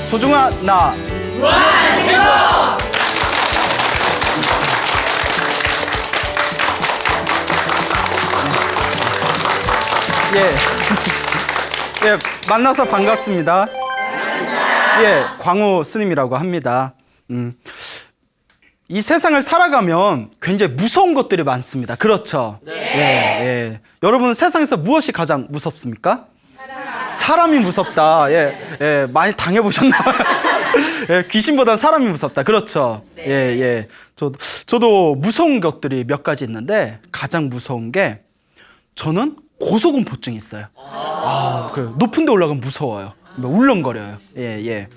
소중한 나 예. 예, 만나서 반갑습니다. 예, 광우 스님이라고 합니다. 이 세상을 살아가면 굉장히 무서운 것들이 많습니다. 그렇죠? 네. 예, 예. 여러분 세상에서 무엇이 가장 무섭습니까? 사람이 무섭다. 예, 예, 많이 당해보셨나요? 예, 귀신보다 사람이 무섭다. 그렇죠? 네. 예, 예. 저도 무서운 것들이 몇 가지 있는데 가장 무서운 게 저는 고소공포증이 있어요. 그 높은 데 올라가면 무서워요. 울렁거려요. 예, 예.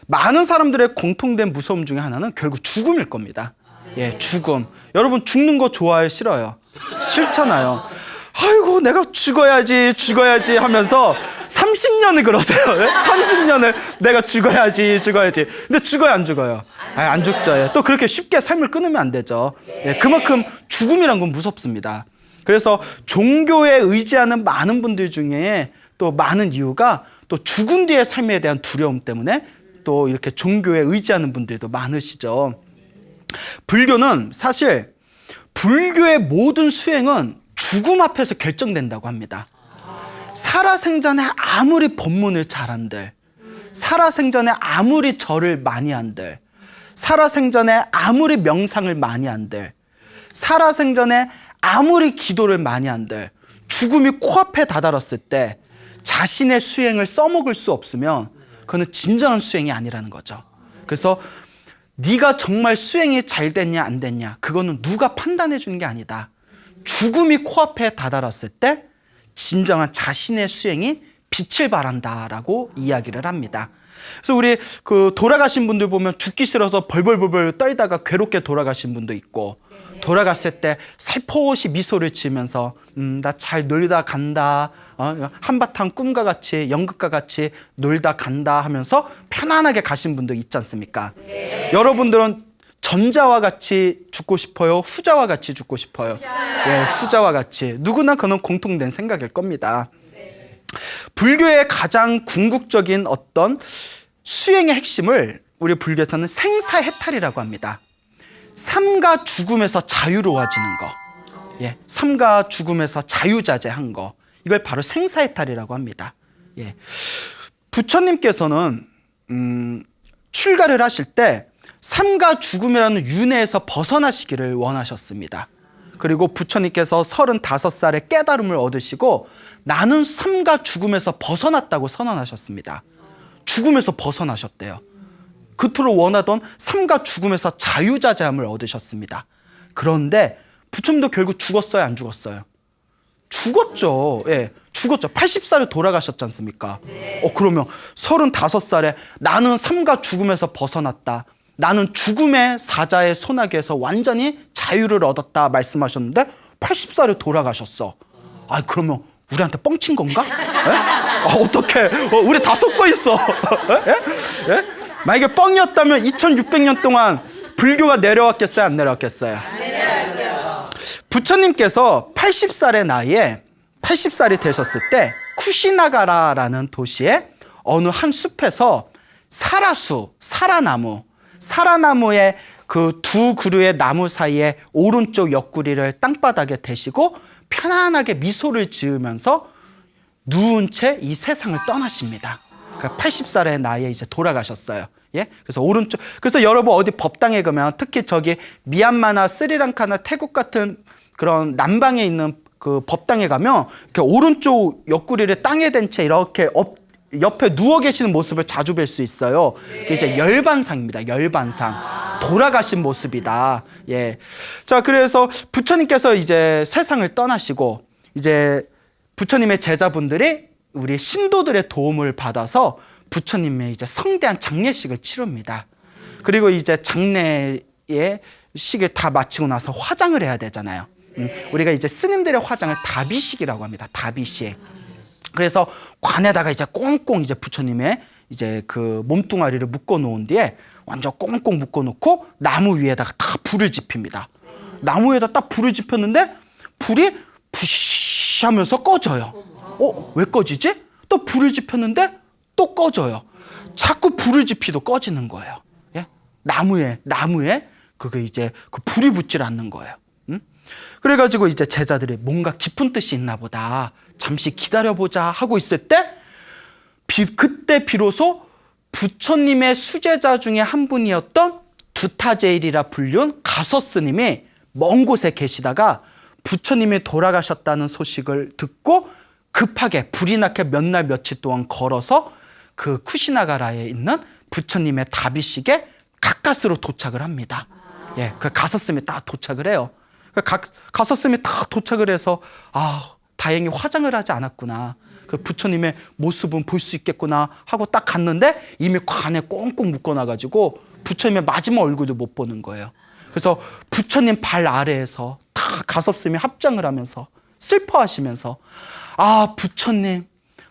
많은 사람들의 공통된 무서움 중에 하나는 결국 죽음일 겁니다. 예, 죽음. 여러분 죽는 거 좋아해요? 싫어요? 싫잖아요. 아이고 내가 죽어야지 하면서 30년을 그러세요. 30년을 내가 죽어야지. 근데 죽어요, 안 죽어요? 안 죽죠. 예. 또 그렇게 쉽게 삶을 끊으면 안 되죠. 예, 그만큼 죽음이란 건 무섭습니다. 그래서 종교에 의지하는 많은 분들 중에 또 많은 이유가 또 죽은 뒤의 삶에 대한 두려움 때문에 또 이렇게 종교에 의지하는 분들도 많으시죠. 불교는 사실 불교의 모든 수행은 죽음 앞에서 결정된다고 합니다. 살아생전에 아무리 법문을 잘한들, 살아생전에 아무리 절을 많이 한들, 살아생전에 아무리 명상을 많이 한들, 살아생전에 아무리 기도를 많이 한들, 죽음이 코앞에 다다랐을 때 자신의 수행을 써먹을 수 없으면 그거는 진정한 수행이 아니라는 거죠. 그래서 네가 정말 수행이 잘 됐냐 안 됐냐 그거는 누가 판단해 주는 게 아니다. 죽음이 코앞에 다다랐을 때 진정한 자신의 수행이 빛을 발한다라고 이야기를 합니다. 그래서 우리 그 돌아가신 분들 보면 죽기 싫어서 벌벌벌 떨다가 괴롭게 돌아가신 분도 있고, 돌아갔을 때 살포시 미소를 지으면서 나 잘 놀다 간다, 한바탕 꿈과 같이 연극과 같이 놀다 간다 하면서 편안하게 가신 분도 있지 않습니까? 네. 여러분들은 전자와 같이 죽고 싶어요? 후자와 같이 죽고 싶어요? 예, 후자와 같이. 누구나 그는 공통된 생각일 겁니다. 네. 불교의 가장 궁극적인 어떤 수행의 핵심을 우리 불교에서는 생사해탈이라고 합니다. 삶과 죽음에서 자유로워지는 거. 예, 삶과 죽음에서 자유자재한 거. 이걸 바로 생사해탈이라고 합니다. 예. 부처님께서는 출가를 하실 때 삶과 죽음이라는 윤회에서 벗어나시기를 원하셨습니다. 그리고 부처님께서 35살에 깨달음을 얻으시고 나는 삶과 죽음에서 벗어났다고 선언하셨습니다. 죽음에서 벗어나셨대요. 그토록 원하던 삶과 죽음에서 자유자재함을 얻으셨습니다. 그런데 부처님도 결국 죽었어요, 안 죽었어요? 죽었죠. 예, 죽었죠. 80살에 돌아가셨지 않습니까? 그러면 35살에 나는 삶과 죽음에서 벗어났다. 나는 죽음의 사자의 소나기에서 완전히 자유를 얻었다 말씀하셨는데 80살에 돌아가셨어. 그러면 우리한테 뻥친 건가? 어떡해. 우리 다 속고 있어. 예? 만약에 뻥이었다면 2600년 동안 불교가 내려왔겠어요? 안 내려왔겠어요? 안 내려왔죠. 부처님께서 80살의 나이에 80살이 되셨을 때 쿠시나가라라는 도시의 어느 한 숲에서 사라나무의 그 두 그루의 나무 사이에 오른쪽 옆구리를 땅바닥에 대시고 편안하게 미소를 지으면서 누운 채 이 세상을 떠나십니다. 그러니까 80살의 나이에 이제 돌아가셨어요. 예? 그래서 여러분 어디 법당에 가면 특히 저기 미얀마나 스리랑카나 태국 같은 그런 남방에 있는 그 법당에 가면 이렇게 오른쪽 옆구리를 땅에 댄 채 이렇게 옆에 누워 계시는 모습을 자주 뵐 수 있어요. 그게 이제 열반상입니다. 열반상. 돌아가신 모습이다. 예. 자, 그래서 부처님께서 이제 세상을 떠나시고 이제 부처님의 제자분들이 우리 신도들의 도움을 받아서 부처님의 이제 성대한 장례식을 치릅니다. 그리고 이제 장례의 식을 다 마치고 나서 화장을 해야 되잖아요. 우리가 이제 스님들의 화장을 다비식이라고 합니다. 다비식. 그래서 관에다가 이제 꽁꽁 이제 부처님의 이제 그 몸뚱아리를 묶어 놓은 뒤에 완전 꽁꽁 묶어 놓고 나무 위에다가 다 불을 지핍니다. 나무 위에다 딱 불을 지폈는데 불이 부시 하면서 꺼져요. 왜 꺼지지? 또 불을 지폈는데 또 꺼져요. 자꾸 불을 지피도 꺼지는 거예요. 예? 나무에 그게 이제 그 불이 붙질 않는 거예요. 그래가지고 이제 제자들이 뭔가 깊은 뜻이 있나 보다, 잠시 기다려보자 하고 있을 때 그때 비로소 부처님의 수제자 중에 한 분이었던 두타제일이라 불리운 가서스님이 먼 곳에 계시다가 부처님이 돌아가셨다는 소식을 듣고 급하게 불이 나게 몇 날 며칠 동안 걸어서 그 쿠시나가라에 있는 부처님의 다비식에 가까스로 도착을 합니다. 예, 그 가서스님이 딱 도착을 해요. 가서스님이 딱 도착을 해서 다행히 화장을 하지 않았구나, 그 부처님의 모습은 볼 수 있겠구나 하고 딱 갔는데 이미 관에 꽁꽁 묶어놔가지고 부처님의 마지막 얼굴도 못 보는 거예요. 그래서 부처님 발 아래에서 다 가섭스님이 합장을 하면서 슬퍼하시면서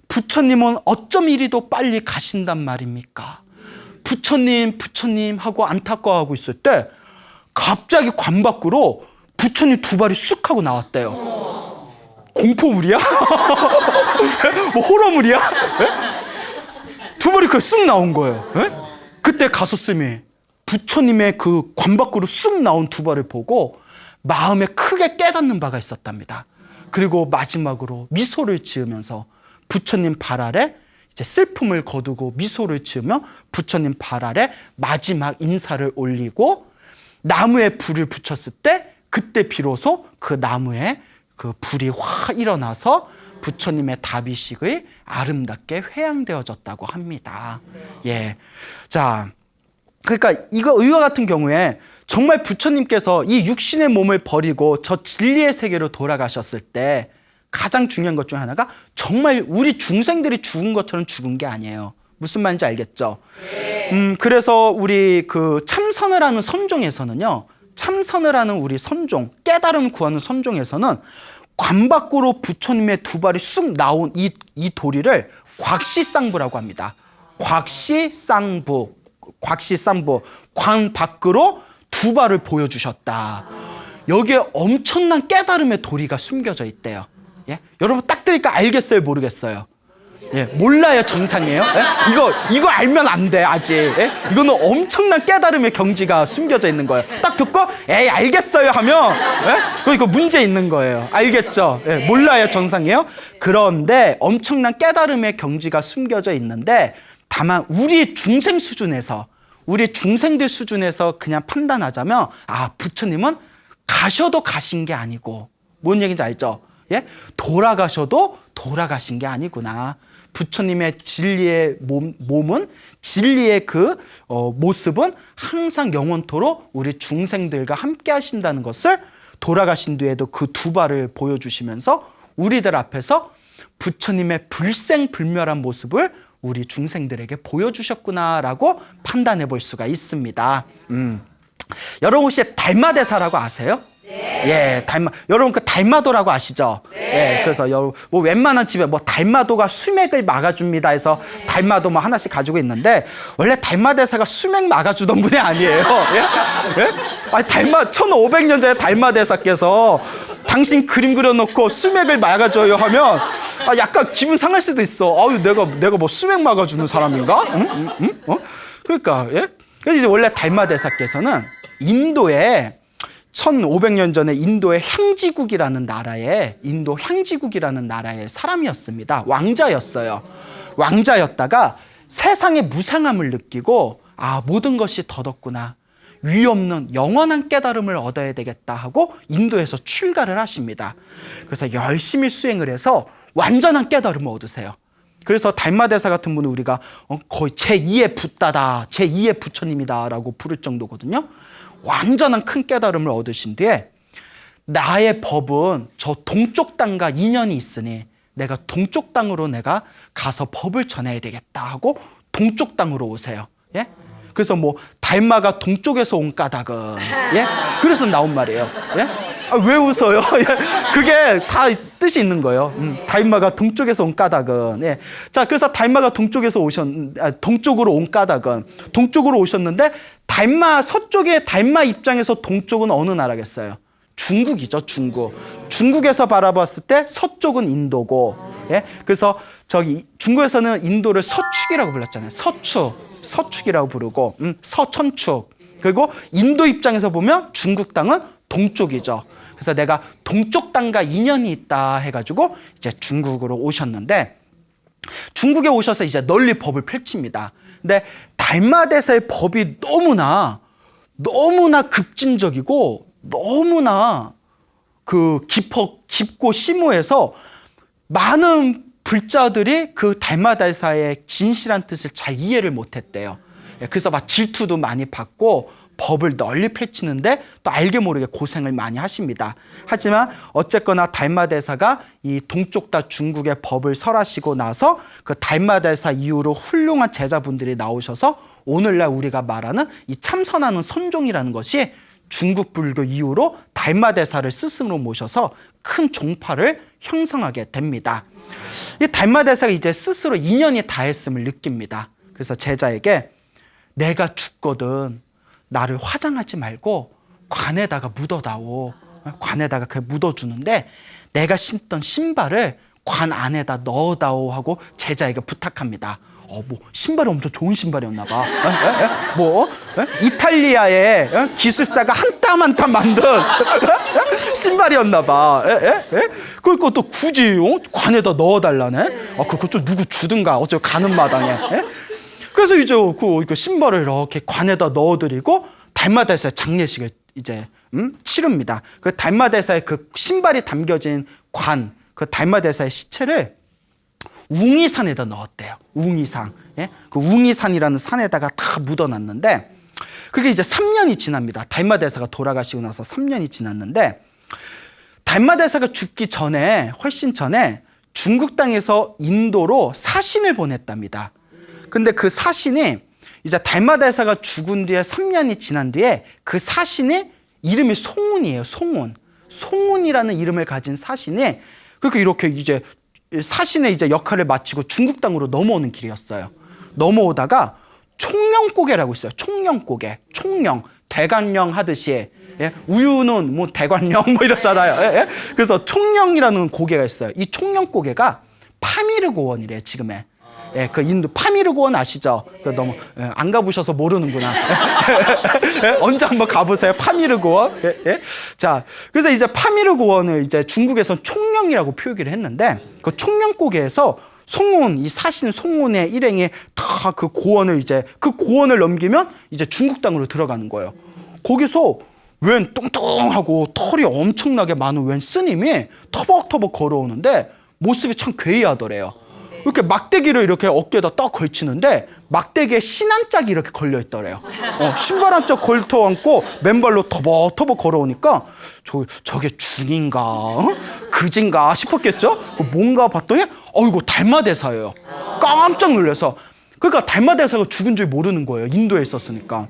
부처님은 어쩜 이리도 빨리 가신단 말입니까? 부처님 하고 안타까워하고 있을 때 갑자기 관 밖으로 부처님 두 발이 쑥 하고 나왔대요. 공포물이야? 뭐 호러물이야? 두 발이 그냥 쑥 나온 거예요. 그때 가서스님이 부처님의 그 관 밖으로 쑥 나온 두 발을 보고 마음에 크게 깨닫는 바가 있었답니다. 그리고 마지막으로 미소를 지으면서 부처님 발 아래 이제 슬픔을 거두고 미소를 지으며 부처님 발 아래 마지막 인사를 올리고 나무에 불을 붙였을 때 그때 비로소 그 나무에 그 불이 확 일어나서 부처님의 다비식의 아름답게 회양되어졌다고 합니다. 예. 자, 그러니까 이와 같은 경우에 정말 부처님께서 이 육신의 몸을 버리고 저 진리의 세계로 돌아가셨을 때 가장 중요한 것 중 하나가 정말 우리 중생들이 죽은 것처럼 죽은 게 아니에요. 무슨 말인지 알겠죠? 그래서 우리 그 참선을 하는 선종에서는요, 참선을 하는 우리 선종, 깨달음 구하는 선종에서는 관 밖으로 부처님의 두 발이 쑥 나온 이 도리를 곽시쌍부라고 합니다. 곽시쌍부, 관 밖으로 두 발을 보여주셨다. 여기에 엄청난 깨달음의 도리가 숨겨져 있대요. 예? 여러분 딱 들으니까 알겠어요, 모르겠어요? 예, 몰라요, 정상이에요? 예? 이거 알면 안 돼, 아직. 예? 이거는 엄청난 깨달음의 경지가 숨겨져 있는 거예요. 딱 듣고 에이 알겠어요 하면 이거 문제 있는 거예요. 알겠죠? 예, 몰라요, 정상이에요? 그런데 엄청난 깨달음의 경지가 숨겨져 있는데 다만 우리 중생 수준에서, 우리 중생들 수준에서 그냥 판단하자면 부처님은 가셔도 가신 게 아니고, 뭔 얘기인지 알죠? 예? 돌아가셔도 돌아가신 게 아니구나. 부처님의 진리의 몸은, 진리의 그 모습은 항상 영원토록 우리 중생들과 함께 하신다는 것을 돌아가신 뒤에도 그 두 발을 보여주시면서 우리들 앞에서 부처님의 불생불멸한 모습을 우리 중생들에게 보여주셨구나라고 판단해 볼 수가 있습니다. 여러분 혹시 달마대사라고 아세요? 네. 예, 여러분 그 달마도라고 아시죠? 네. 예, 그래서 뭐 웬만한 집에 뭐 달마도가 수맥을 막아줍니다 해서 달마도 뭐 하나씩 가지고 있는데 원래 달마대사가 수맥 막아주던 분이 아니에요. 예? 예? 아니 1500년 전에 달마대사께서 당신 그림 그려놓고 수맥을 막아줘요 하면 약간 기분 상할 수도 있어. 아유 내가 뭐 수맥 막아주는 사람인가? 그러니까 예? 그래서 이제 원래 달마대사께서는 인도에 1500년 전에 인도의 향지국이라는 나라의 사람이었습니다. 왕자였어요. 왕자였다가 세상의 무상함을 느끼고 모든 것이 덧없구나, 위없는 영원한 깨달음을 얻어야 되겠다 하고 인도에서 출가를 하십니다. 그래서 열심히 수행을 해서 완전한 깨달음을 얻으세요. 그래서 달마대사 같은 분은 우리가 거의 제2의 붓다다, 제2의 부처님이다 라고 부를 정도거든요. 완전한 큰 깨달음을 얻으신 뒤에 나의 법은 저 동쪽 땅과 인연이 있으니 내가 동쪽 땅으로 내가 가서 법을 전해야 되겠다 하고 동쪽 땅으로 오세요. 예? 그래서 뭐 달마가 동쪽에서 온 까닭은, 예? 그래서 나온 말이에요. 예? 왜 웃어요? 그게 다 뜻이 있는 거예요. 달마가 동쪽에서 온 까닭은. 예. 자, 그래서 달마가 동쪽으로 온 까닭은, 동쪽으로 오셨는데 서쪽의 달마 입장에서 동쪽은 어느 나라겠어요? 중국이죠, 중국. 중국에서 바라봤을 때 서쪽은 인도고, 예? 그래서 저기 중국에서는 인도를 서축이라고 불렀잖아요. 서축이라고 부르고, 서천축. 그리고 인도 입장에서 보면 중국 땅은 동쪽이죠. 그래서 내가 동쪽 땅과 인연이 있다 해가지고 이제 중국으로 오셨는데, 중국에 오셔서 이제 널리 법을 펼칩니다. 근데 달마대사의 법이 너무나 급진적이고 너무나 깊고 심오해서 많은 불자들이 그 달마대사의 진실한 뜻을 잘 이해를 못했대요. 그래서 막 질투도 많이 받고 법을 널리 펼치는데 또 알게 모르게 고생을 많이 하십니다. 하지만 어쨌거나 달마대사가 이 동쪽 중국의 법을 설하시고 나서 그 달마대사 이후로 훌륭한 제자분들이 나오셔서 오늘날 우리가 말하는 이 참선하는 선종이라는 것이 중국 불교 이후로 달마대사를 스승으로 모셔서 큰 종파를 형성하게 됩니다. 이 달마대사가 이제 스스로 인연이 다했음을 느낍니다. 그래서 제자에게 내가 죽거든 나를 화장하지 말고 관에다가 묻어다오. 관에다가 그 묻어주는데 내가 신던 신발을 관 안에다 넣어다오 하고 제자에게 부탁합니다. 뭐 신발이 엄청 좋은 신발이었나 봐. 이탈리아의 기술사가 한 땀 한 땀 만든 신발이었나 봐. 그걸 또 굳이 관에다 넣어달라네. 그거 좀 누구 주든가 어차피 가는 마당에. 그래서 이제 그 신발을 이렇게 관에다 넣어드리고 달마대사의 장례식을 이제 치릅니다. 그 달마대사의 그 신발이 담겨진 관, 그 달마대사의 시체를 웅이산에다 넣었대요. 웅이산. 예? 그 웅이산이라는 산에다가 다 묻어놨는데 그게 이제 3년이 지납니다. 달마대사가 돌아가시고 나서 3년이 지났는데 달마대사가 죽기 전에 훨씬 전에 중국 땅에서 인도로 사신을 보냈답니다. 근데 그 사신이 이제 달마대사가 죽은 뒤에 3년이 지난 뒤에 그 사신의 이름이 송운이에요. 송운이라는 이름을 가진 사신이 그렇게 이렇게 이제 사신의 이제 역할을 마치고 중국 땅으로 넘어오는 길이었어요. 넘어오다가 총령고개라고 있어요. 총령고개. 총령. 대관령 하듯이. 예? 우유는 뭐 대관령 뭐 이렇잖아요. 예? 그래서 총령이라는 고개가 있어요. 이 총령고개가 파미르고원이래요. 지금의. 예, 그 인도 파미르고원 아시죠? 너무 안 가보셔서 모르는구나. 언제 한번 가보세요. 파미르고원. 자, 그래서 이제 파미르고원을 이제 중국에서 총령이라고 표기를 했는데 그 총령고개에서 송운 이 사신 송운의 일행이 다 그 고원을 이제 그 고원을 넘기면 이제 중국 땅으로 들어가는 거예요. 거기서 웬 뚱뚱하고 털이 엄청나게 많은 웬 스님이 터벅터벅 걸어오는데 모습이 참 괴이하더래요. 이렇게 막대기를 이렇게 어깨에다 떡 걸치는데 막대기에 신 한 짝이 이렇게 걸려 있더래요. 신발 한 짝 걸터 앉고 맨발로 터벅터벅 걸어오니까 저게 중인가 그진가 싶었겠죠. 뭔가 봤더니 이거 달마대사예요. 깜짝 놀라서 그러니까 달마대사가 죽은 줄 모르는 거예요. 인도에 있었으니까.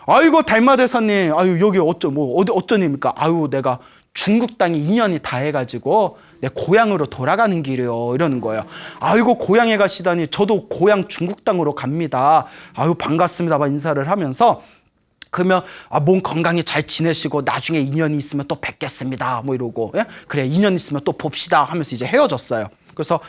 아이고 달마대사님, 여기 어쩐 일입니까? 내가 중국 땅에 인연이 다 해가지고 내 고향으로 돌아가는 길이요 이러는 거예요. 아이고 고향에 가시다니 저도 고향 중국 땅으로 갑니다. 반갑습니다. 막 인사를 하면서 그러면 몸 건강히 잘 지내시고 나중에 인연이 있으면 또 뵙겠습니다. 뭐 이러고 그래 인연 있으면 또 봅시다 하면서 이제 헤어졌어요. 그래서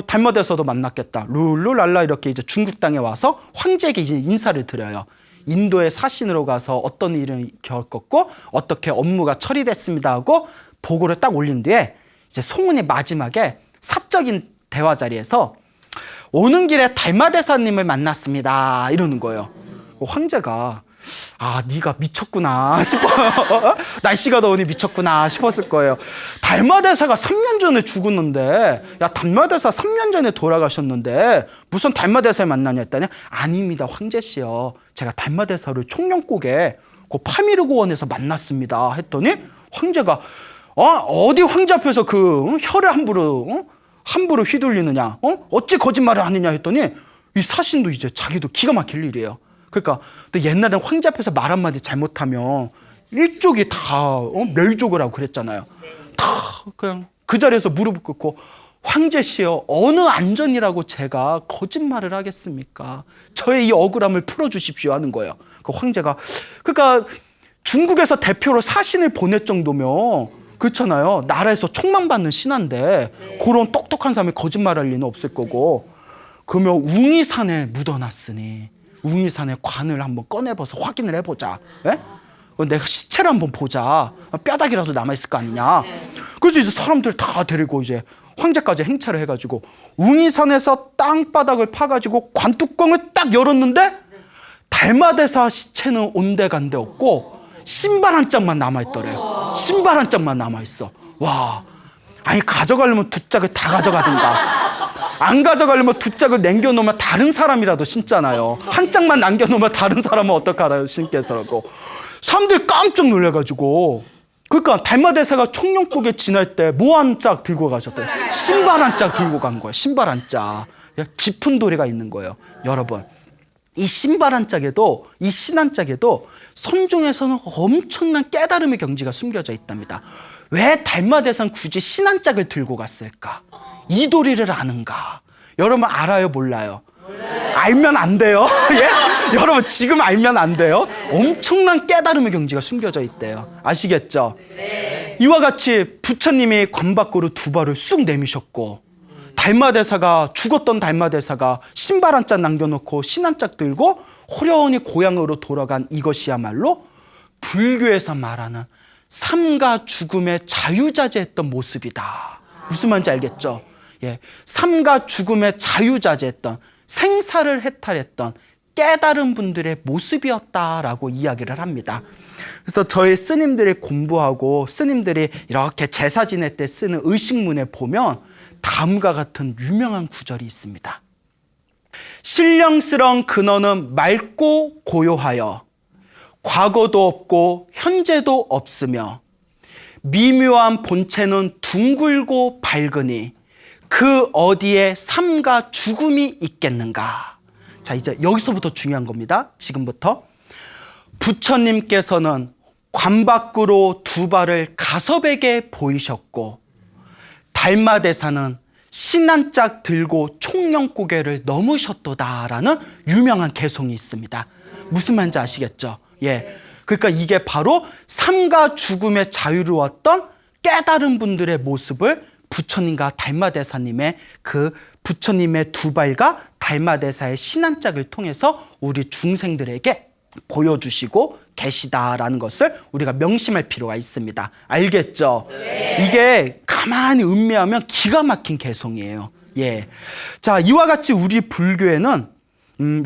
달마대사도 만났겠다. 룰루랄라 이렇게 이제 중국 땅에 와서 황제에게 이제 인사를 드려요. 인도의 사신으로 가서 어떤 일을 겪었고 어떻게 업무가 처리됐습니다 하고 보고를 딱 올린 뒤에 이제 송운이 마지막에 사적인 대화 자리에서 오는 길에 달마대사님을 만났습니다 이러는 거예요. 황제가 네가 미쳤구나 싶어요. 날씨가 더우니 미쳤구나 싶었을 거예요. 달마대사가 3년 전에 죽었는데 달마대사 3년 전에 돌아가셨는데 무슨 달마대사를 만나냐 했더니 아닙니다 황제씨요. 제가 달마대사를 총령곡에 그 파미르고원에서 만났습니다 했더니 황제가 어디 황제 앞에서 그 혀를 함부로 휘둘리느냐 어찌 거짓말을 하느냐 했더니 이 사신도 이제 자기도 기가 막힐 일이에요. 그러니까 또 옛날에는 황제 앞에서 말 한마디 잘못하면 일족이 다 멸족을 하고 그랬잖아요. 다 그냥 그 자리에서 무릎을 꿇고 황제시여 어느 안전이라고 제가 거짓말을 하겠습니까? 저의 이 억울함을 풀어주십시오 하는 거예요. 그 황제가 그러니까 중국에서 대표로 사신을 보낼 정도면 그렇잖아요. 나라에서 총망받는 신하인데 그런 똑똑한 사람이 거짓말할 리는 없을 거고. 그러면 웅이산에 묻어놨으니 웅이산의 관을 한번 꺼내봐서 확인을 해보자. 예? 내가 시체를 한번 보자. 뼈다귀라도 남아있을 거 아니냐. 그래서 이제 사람들 다 데리고 이제 황제까지 행차를 해가지고 웅이산에서 땅바닥을 파가지고 관뚜껑을 딱 열었는데 달마대사 시체는 온데간데 없고 신발 한 짝만 남아있더래요. 신발 한 짝만 남아있어. 와, 아니 가져가려면 두 짝을 다 가져가든가 안 가져가려면 두 짝을 남겨놓으면 다른 사람이라도 신잖아요. 한 짝만 남겨놓으면 다른 사람은 어떡하라요, 신께서라고. 사람들이 깜짝 놀래가지고. 그러니까 달마대사가 청룡국에 지날 때 뭐 한 짝 들고 가셨대요? 신발 한 짝 들고 간 거예요. 신발 한 짝. 깊은 도리가 있는 거예요. 여러분, 이 신발 한 짝에도, 이 신 한 짝에도 선종에서는 엄청난 깨달음의 경지가 숨겨져 있답니다. 왜 달마대사는 굳이 신 한 짝을 들고 갔을까? 이 도리를 아는가? 여러분 알아요, 몰라요? 알면 안 돼요. 예? 여러분 지금 알면 안 돼요. 엄청난 깨달음의 경지가 숨겨져 있대요. 아시겠죠? 네. 이와 같이 부처님이 관 밖으로 두 발을 쑥 내미셨고 달마대사가 죽었던 달마대사가 신발 한 짝 남겨놓고 신 한 짝 들고 호련히 고향으로 돌아간 이것이야말로 불교에서 말하는 삶과 죽음의 자유자재했던 모습이다. 무슨 말인지 알겠죠? 예, 삶과 죽음의 자유자재했던 생사를 해탈했던 깨달은 분들의 모습이었다라고 이야기를 합니다. 그래서 저희 스님들이 공부하고 스님들이 이렇게 제사 지낼 때 쓰는 의식문에 보면 다음과 같은 유명한 구절이 있습니다. 신령스러운 근원은 맑고 고요하여 과거도 없고 현재도 없으며 미묘한 본체는 둥글고 밝으니 그 어디에 삶과 죽음이 있겠는가. 자, 이제 여기서부터 중요한 겁니다. 지금부터. 부처님께서는 관 밖으로 두 발을 가섭에게 보이셨고 달마대사는 신 한 짝 들고 총령고개를 넘으셨도다라는 유명한 개송이 있습니다. 무슨 말인지 아시겠죠? 예. 그러니까 이게 바로 삶과 죽음의 자유로웠던 깨달은 분들의 모습을 부처님과 달마대사님의 그 부처님의 두 발과 달마대사의 신 한 짝을 통해서 우리 중생들에게 보여주시고 계시다라는 것을 우리가 명심할 필요가 있습니다. 알겠죠? 네. 이게 가만히 음미하면 기가 막힌 개성이에요. 예. 자, 이와 같이 우리 불교에는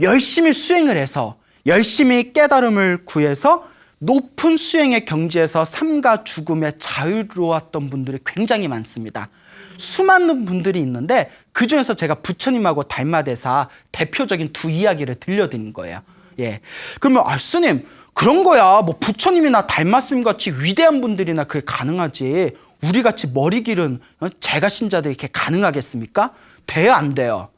열심히 수행을 해서 열심히 깨달음을 구해서 높은 수행의 경지에서 삶과 죽음에 자유로웠던 분들이 굉장히 많습니다. 수많은 분들이 있는데 그중에서 제가 부처님하고 달마대사 대표적인 두 이야기를 들려드린 거예요. 예. 그러면 스님 그런 거야 뭐 부처님이나 달마스님 같이 위대한 분들이나 그게 가능하지 우리 같이 머리 길은 제가 신자들이 이렇게 가능하겠습니까? 돼요 안 돼요?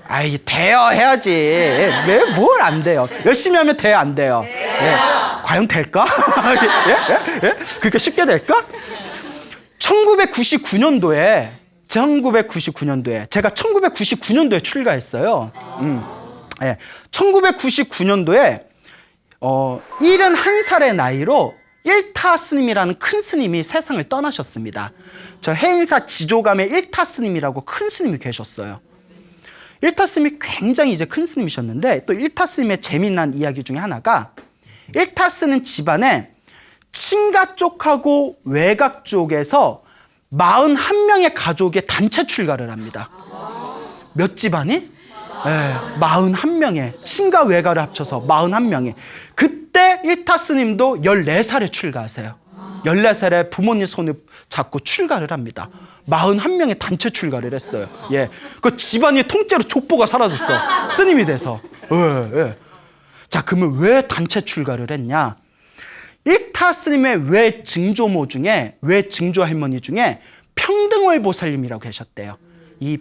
아이 돼요 해야지. 왜 뭘 안 돼요? 열심히 하면 돼요 안 돼요? 예. 과연 될까? 예? 예? 그렇게 쉽게 될까? 1999년도에 제가 1999년도에 출가했어요. 예. 1999년도에 71살의 나이로 일타 스님이라는 큰 스님이 세상을 떠나셨습니다. 저 해인사 지조감의 일타 스님이라고 큰 스님이 계셨어요. 일타 스님이 굉장히 이제 큰 스님이셨는데 또 일타 스님의 재미난 이야기 중에 하나가 일타 스님 집안에 친가 쪽하고 외각 쪽에서 41명의 가족의 단체 출가를 합니다. 몇 집안이? 네, 41명의 친가 외가를 합쳐서 41명이 그때 일타 스님도 14살에 출가하세요. 14살에 부모님 손을 잡고 출가를 합니다. 41명의 단체 출가를 했어요. 예, 그 집안이 통째로 족보가 사라졌어. 스님이 돼서. 예, 예. 자, 그러면 왜 단체 출가를 했냐? 일타 스님의 외증조모 중에 외증조 할머니 중에 평등월 보살님이라고 계셨대요. 이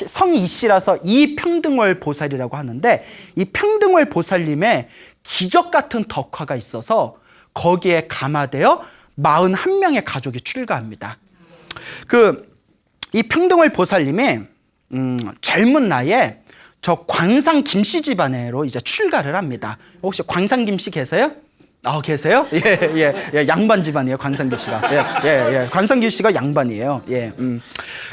성이 이씨라서 이평등월 보살이라고 하는데 이 평등월 보살님의 기적 같은 덕화가 있어서 거기에 감화되어 41명의 가족이 출가합니다. 이 평등월 보살님이 젊은 나이에 저 광산 김씨 집안으로 이제 출가를 합니다. 혹시 광산 김씨 계세요? 계세요? 양반 집안이에요, 관상규 씨가. 관상규 씨가 양반이에요.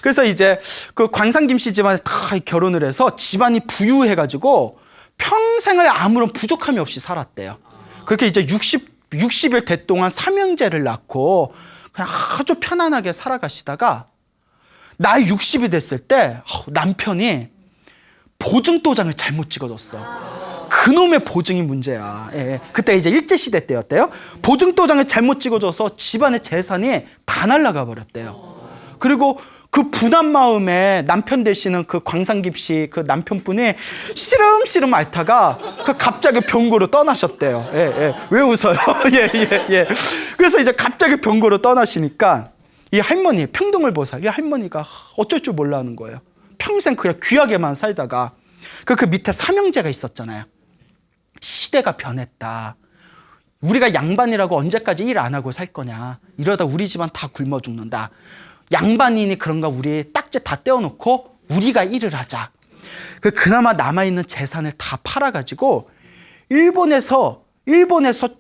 그래서 이제 그 관상김 씨 집안에 다 결혼을 해서 집안이 부유해가지고 평생을 아무런 부족함이 없이 살았대요. 그렇게 이제 60일 대 동안 삼형제를 낳고 그냥 아주 편안하게 살아가시다가 나이 60이 됐을 때 남편이 보증도장을 잘못 찍어줬어. 그놈의 보증이 문제야. 그때 이제 일제시대 때였대요. 보증도장을 잘못 찍어줘서 집안의 재산이 다 날아가 버렸대요. 그리고 그 분한 마음에 남편 되시는 그 광상김 씨 그 남편분이 시름시름 앓다가 갑자기 병고로 떠나셨대요. 왜 웃어요? 그래서 이제 갑자기 병고로 떠나시니까 이 할머니, 평동을 보살, 이 할머니가 어쩔 줄 몰라 하는 거예요. 평생 그냥 귀하게만 살다가 그 밑에 삼형제가 있었잖아요. 시대가 변했다. 우리가 양반이라고 언제까지 일 안 하고 살 거냐. 이러다 우리 집안 다 굶어 죽는다. 양반이니 그런가 우리 딱지 다 떼어놓고 우리가 일을 하자. 그나마 남아있는 재산을 다 팔아가지고 일본에서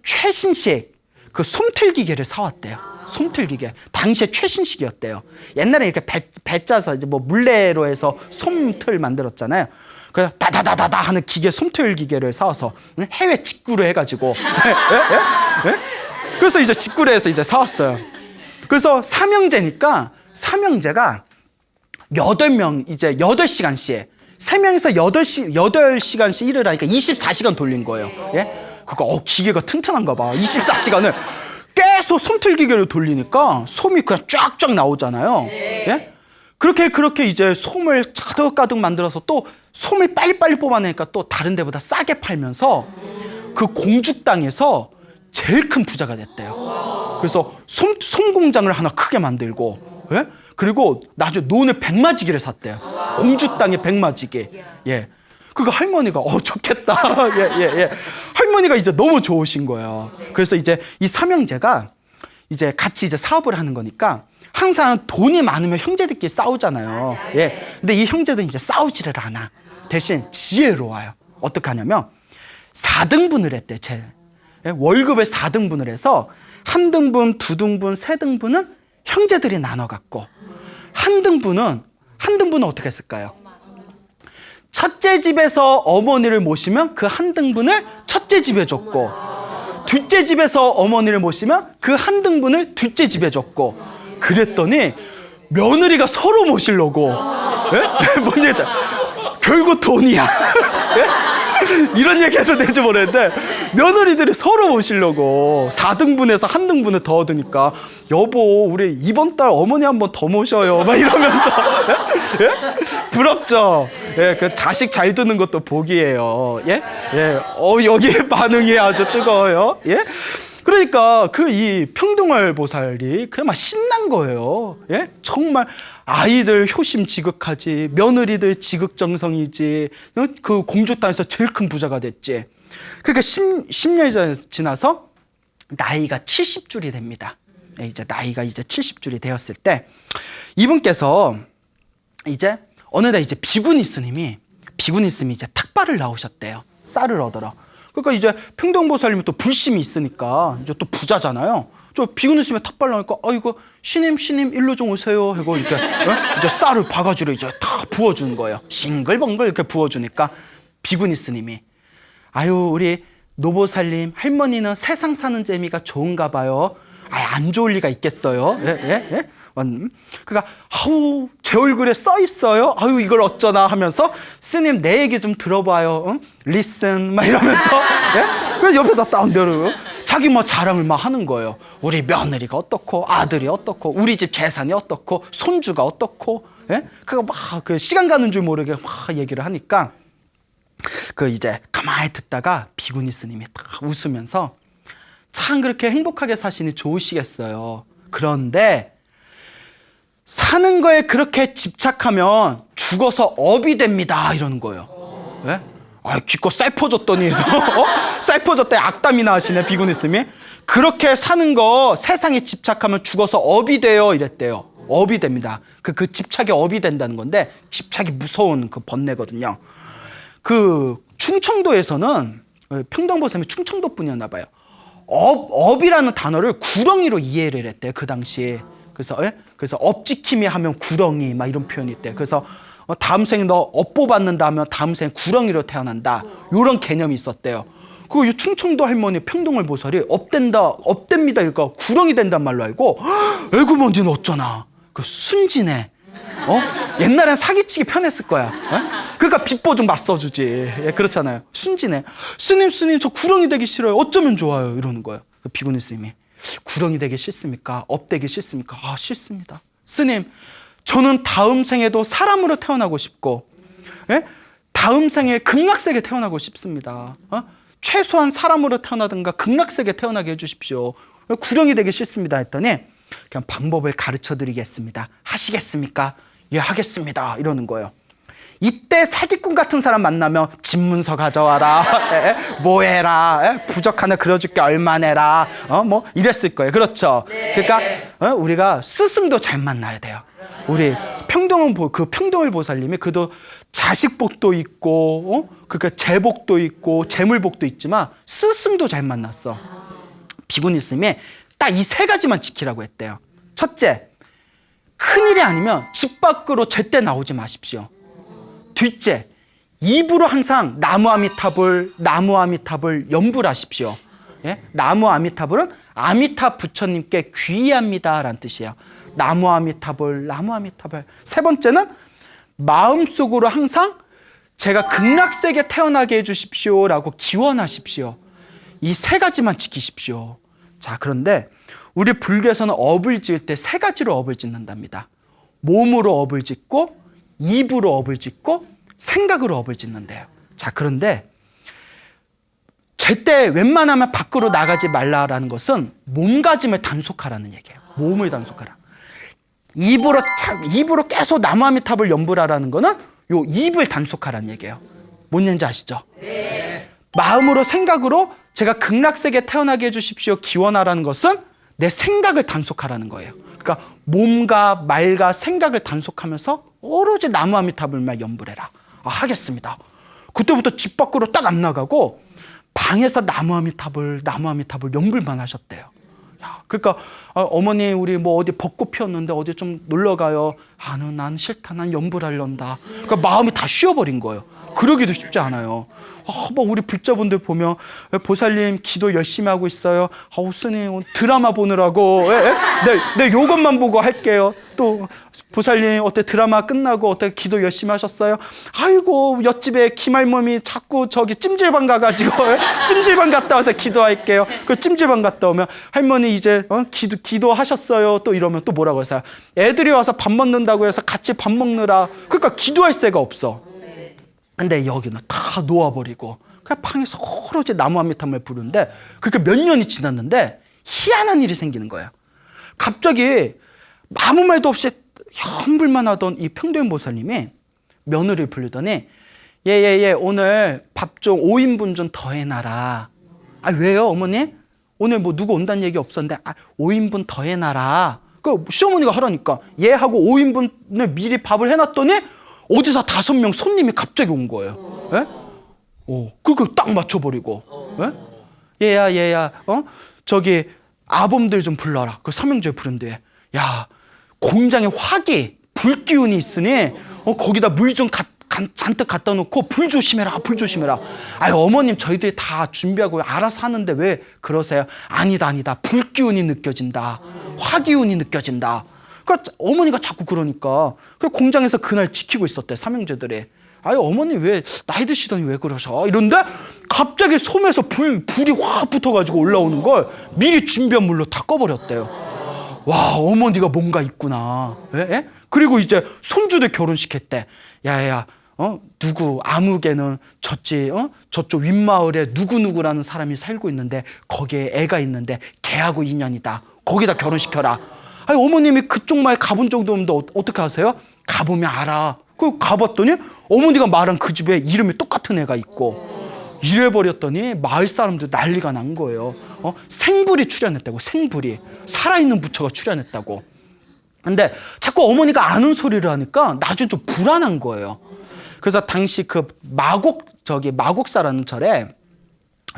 최신식 그 솜틀기계를 사왔대요. 솜틀기계. 당시에 최신식이었대요. 옛날에 이렇게 배 짜서 이제 뭐 물레로 해서 솜틀 만들었잖아요. 그래서 다다다다다 하는 기계, 솜틀 기계를 사와서 해외 직구를 해가지고 그래서 이제 직구를 해서 이제 사왔어요. 그래서 삼형제니까 삼형제가 8명 이제 8시간씩 3명이서 8시간씩 일을 하니까 24시간 돌린 거예요. 그거 기계가 튼튼한가 봐. 24시간을 계속 솜틀 기계를 돌리니까 솜이 그냥 쫙쫙 나오잖아요. 그렇게 이제 솜을 가득가득 만들어서 또 솜을 빨리빨리 뽑아내니까 또 다른 데보다 싸게 팔면서 그 공주 땅에서 제일 큰 부자가 됐대요. 그래서 솜 공장을 하나 크게 만들고, 그리고 나중에 논을 백마지기를 샀대요. 공주 땅에 백마지기. 그거 할머니가 좋겠다. 할머니가 이제 너무 좋으신 거예요. 그래서 이제 이 삼형제가 이제 같이 이제 사업을 하는 거니까 항상 돈이 많으면 형제들끼리 싸우잖아요. 근데 이 형제들은 이제 싸우지를 않아. 대신 지혜로워요. 어떻게 하냐면 4등분을 했대. 월급을 4등분을 해서 한 등분, 두 등분, 세 등분은 형제들이 나눠 갖고 한 등분은 어떻게 했을까요? 첫째 집에서 어머니를 모시면 그 한 등분을 첫째 집에 줬고, 둘째 집에서 어머니를 모시면 그 한 등분을 둘째 집에 줬고, 그랬더니 며느리가 서로 모시려고 뭔 결국 돈이야. 이런 얘기 해도 될지 모르겠는데 며느리들이 서로 모시려고 4등분에서 한 등분을 더 얻으니까 여보 우리 이번 달 어머니 한 번 더 모셔요 막 이러면서 부럽죠. 그 자식 잘 두는 것도 복이에요. 여기에 반응이 아주 뜨거워요. 그러니까 이 평등월 보살이 그냥 막 신난 거예요. 정말 아이들 효심 지극하지, 며느리들 지극정성이지, 그 공주 땅에서 제일 큰 부자가 됐지. 그러니까 10년이 지나서 나이가 70줄이 됩니다. 이제 나이가 이제 70줄이 되었을 때 이분께서 이제 어느 날 이제 비구니 스님이 이제 탁발을 나오셨대요. 쌀을 얻으러. 그러니까 이제 평등보살님이 또 불심이 있으니까 이제 또 부자잖아요. 저 비구니 스님이 탁발 나오니까 이거 신임 일로 좀 오세요 하고 이렇게 이제 쌀을 바가지로 이제 다 부어주는 거예요. 싱글벙글 이렇게 부어주니까 비구니 스님이 우리 노보살님 할머니는 세상 사는 재미가 좋은가 봐요. 안 좋을 리가 있겠어요. 그러니까 제 얼굴에 써 있어요. 이걸 어쩌나 하면서 스님 내 얘기 좀 들어봐요. 리슨 막 이러면서 그래서 옆에다 다운대로 자기 자랑을 막 하는 거예요. 우리 며느리가 어떻고 아들이 어떻고 우리 집 재산이 어떻고 손주가 어떻고 그거 막 시간 가는 줄 모르게 막 얘기를 하니까 이제 가만히 듣다가 비구니 스님이 딱 웃으면서 참 그렇게 행복하게 사시니 좋으시겠어요. 그런데 사는 거에 그렇게 집착하면 죽어서 업이 됩니다 이러는 거예요. 기껏 쌀 퍼줬더니 쌀 퍼줬더니 악담이나 하시네 비구니 스님이. 그렇게 사는 거 세상에 집착하면 죽어서 업이 돼요 이랬대요. 업이 됩니다. 그 집착이 업이 된다는 건데 집착이 무서운 그 번뇌거든요. 충청도에서는 평등보살님이 충청도 분이었나 봐요. 업이라는 단어를 구렁이로 이해를 했대요, 그 당시에. 그래서 업지킴이 하면 구렁이 막 이런 표현이 있대. 그래서 다음 생에 너 업 뽑았는다 하면 다음 생에 구렁이로 태어난다. 이런 개념이 있었대요. 그 충청도 할머니 평동을 보살이 업됩니다. 그러니까 구렁이 된단 말로 알고, 에구먼 니는 어쩌나. 그 순진해. 옛날엔 사기치기 편했을 거야. 그러니까 빚보 좀 맞서주지. 그렇잖아요. 순진해. 스님 저 구렁이 되기 싫어요. 어쩌면 좋아요. 이러는 거예요. 비구니 스님이. 구렁이 되기 싫습니까? 업 되기 싫습니까? 아, 싫습니다. 스님, 저는 다음 생에도 사람으로 태어나고 싶고, 다음 생에 극락세계 태어나고 싶습니다. 최소한 사람으로 태어나든가 극락세계 태어나게 해주십시오. 구렁이 되기 싫습니다 했더니 그냥 방법을 가르쳐 드리겠습니다. 하시겠습니까? 예, 하겠습니다. 이러는 거예요. 이때 사기꾼 같은 사람 만나면 집문서 가져와라. 뭐해라. 부적 하나 그려줄게 얼마 내라. 뭐 이랬을 거예요. 그렇죠. 그러니까 우리가 스승도 잘 만나야 돼요. 우리 평동을 보살님이 그도 자식복도 있고 그러니까 재복도 있고 재물복도 있지만 스승도 잘 만났어. 비구니 스님이 딱 이 세 가지만 지키라고 했대요. 첫째, 큰일이 아니면 집 밖으로 절대 나오지 마십시오. 둘째, 입으로 항상 나무 아미타불 연불 하십시오. 예? 나무 아미타불은 아미타 부처님께 귀의합니다 라는 뜻이에요. 나무 아미타불. 세 번째는 마음속으로 항상 제가 극락세계 태어나게 해주십시오 라고 기원하십시오. 이 세 가지만 지키십시오. 자, 그런데 우리 불교에서는 업을 지을 때 세 가지로 업을 짓는답니다. 몸으로 업을 짓고, 입으로 업을 짓고, 생각으로 업을 짓는데요. 자, 그런데 절대 웬만하면 밖으로 나가지 말라라는 것은 몸가짐을 단속하라는 얘기예요. 몸을 단속하라. 입으로 계속 나무아미탑을 연불하라는 거는 요 입을 단속하라는 얘기예요. 뭔 얘기인지 아시죠? 네. 마음으로 생각으로 제가 극락세계 태어나게 해주십시오 기원하라는 것은 내 생각을 단속하라는 거예요. 그러니까 몸과 말과 생각을 단속하면서 오로지 나무아미타불만 연불해라. 아, 하겠습니다. 그때부터 집 밖으로 딱 안 나가고 방에서 나무아미타불 연불만 하셨대요. 야, 그러니까 어머니 우리 뭐 어디 벚꽃 피었는데 어디 좀 놀러 가요. 난 싫다. 난 연불하련다. 그러니까 마음이 다 쉬어버린 거예요. 그러기도 쉽지 않아요. 뭐 우리 불자분들 보면 보살님 기도 열심히 하고 있어요. 스님 드라마 보느라고 네, 요것만 보고 할게요. 또 보살님 어때 드라마 끝나고 어때 기도 열심히 하셨어요? 아이고 옆집에 김할멈이 자꾸 저기 찜질방 가가지고 찜질방 갔다 와서 기도할게요. 그 찜질방 갔다 오면 할머니 이제 기도하셨어요. 또 이러면 또 뭐라고 해서 애들이 와서 밥 먹는다고 해서 같이 밥 먹느라 그러니까 기도할 새가 없어. 근데 여기는 다 놓아버리고 그냥 방에서 오로지 나무아미타불 부르는데 그렇게 몇 년이 지났는데 희한한 일이 생기는 거예요. 갑자기 아무 말도 없이 현불만 하던 이 평도인 보살님이 며느리를 부르더니 예 오늘 밥 좀 5인분 좀 더 해놔라. 아 왜요 어머니? 오늘 뭐 누구 온다는 얘기 없었는데 5인분 더 해놔라. 그 시어머니가 하라니까 얘하고 5인분을 미리 밥을 해놨더니 어디서 5명 손님이 갑자기 온 거예요. 예? 그거 딱 맞춰버리고. 예? 얘야, 저기 아범들 좀 불러라. 그 삼형제 부른데, 야, 공장에 화기, 불 기운이 있으니 거기다 물 좀 잔뜩 갖다 놓고 불 조심해라. 아유 어머님 저희들이 다 준비하고 알아서 하는데 왜 그러세요? 아니다. 불 기운이 느껴진다. 화 기운이 느껴진다. 그러니까 어머니가 자꾸 그러니까 그 공장에서 그날 지키고 있었대 삼형제들이. 아유 어머니 왜 나이 드시더니 왜 그러셔? 이런데 갑자기 솜에서 불이 확 붙어가지고 올라오는 걸 미리 준비한 물로 다 꺼버렸대요. 와 어머니가 뭔가 있구나. 예? 그리고 이제 손주들 결혼시켰대. 야야 누구 아무개는 저쪽 윗마을에 누구라는 사람이 살고 있는데 거기에 애가 있는데 걔하고 인연이다. 거기다 결혼시켜라. 아니 어머님이 그쪽 마을 가본 적도 없는데 어떻게 하세요? 가보면 알아. 그 가봤더니 어머니가 말한 그 집에 이름이 똑같은 애가 있고 이래버렸더니 마을 사람들 난리가 난 거예요. 생불이 출연했다고. 생불이 살아있는 부처가 출연했다고. 근데 자꾸 어머니가 아는 소리를 하니까 나중에 좀 불안한 거예요. 그래서 당시 그 마곡사라는 절에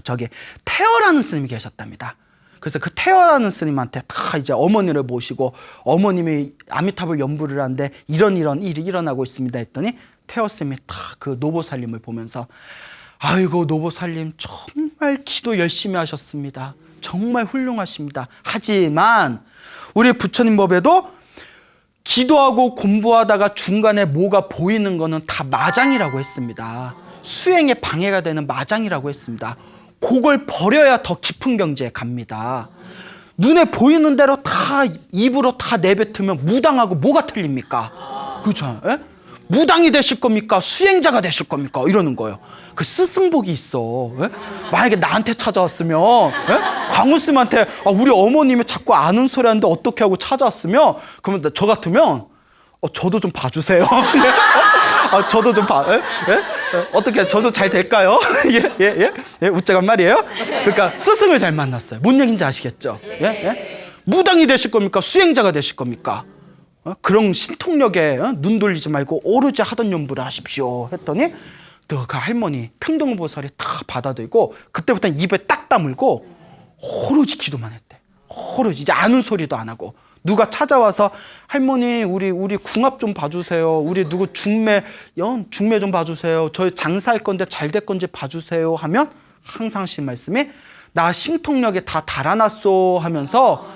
저기 태어라는 스님이 계셨답니다. 그래서 그 태어라는 스님한테 다 이제 어머니를 모시고 어머님이 아미타불 연부를 하는데 이런 일이 일어나고 있습니다 했더니 태어 스님이 다 그 노보살님을 보면서 아이고 노보살님 정말 기도 열심히 하셨습니다. 정말 훌륭하십니다. 하지만 우리 부처님 법에도 기도하고 공부하다가 중간에 뭐가 보이는 거는 다 마장이라고 했습니다. 수행에 방해가 되는 마장이라고 했습니다. 그걸 버려야 더 깊은 경지에 갑니다. 눈에 보이는 대로 다 입으로 다 내뱉으면 무당하고 뭐가 틀립니까? 그렇죠? 예? 무당이 되실 겁니까? 수행자가 되실 겁니까? 이러는 거예요. 그 스승복이 있어. 예? 만약에 나한테 찾아왔으면 예? 광우스님한테 우리 어머님이 자꾸 아는 소리 하는데 어떻게 하고 찾아왔으면 그러면 저 같으면 저도 좀 봐주세요. 저도 좀 봐. 예? 어떻게 저도 잘 될까요? 예, 웃자간 말이에요. 그러니까 스승을 잘 만났어요. 뭔 얘기인지 아시겠죠? 예? 무당이 되실 겁니까? 수행자가 되실 겁니까? 그런 신통력에 눈 돌리지 말고 오로지 하던 연부를 하십시오 했더니 또 그 할머니 평등보살이 다 받아들고 그때부터 입에 딱 다물고 오로지 기도만 했대. 오로지 이제 아는 소리도 안 하고 누가 찾아와서 할머니 우리 궁합 좀 봐주세요. 우리 누구 중매 좀 봐주세요. 저희 장사할 건데 잘 될 건지 봐주세요 하면 항상 하신 말씀이 나 신통력에 다 달아놨어 하면서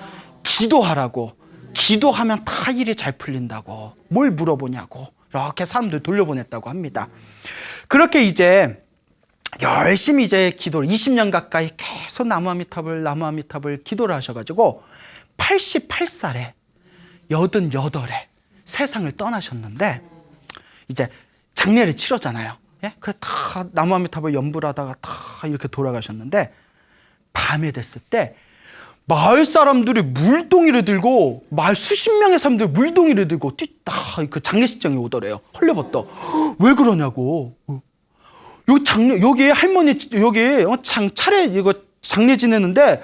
기도하라고. 기도하면 다 일이 잘 풀린다고. 뭘 물어보냐고. 이렇게 사람들 돌려보냈다고 합니다. 그렇게 이제 열심히 이제 기도를 20년 가까이 계속 나무아미타불 기도를 하셔가지고 88살에 88에 세상을 떠나셨는데 이제 장례를 치렀잖아요. 예? 그래서 다 나무아미타불 연부를 하다가 다 이렇게 돌아가셨는데 밤에 됐을 때 마을 사람들이 물동이를 들고 마을 수십 명의 사람들이 물동이를 들고 그 장례식장에 오더래요. 헐레벌떡. 왜 그러냐고. 여기 할머니 여기 차례 이거 장례 지내는데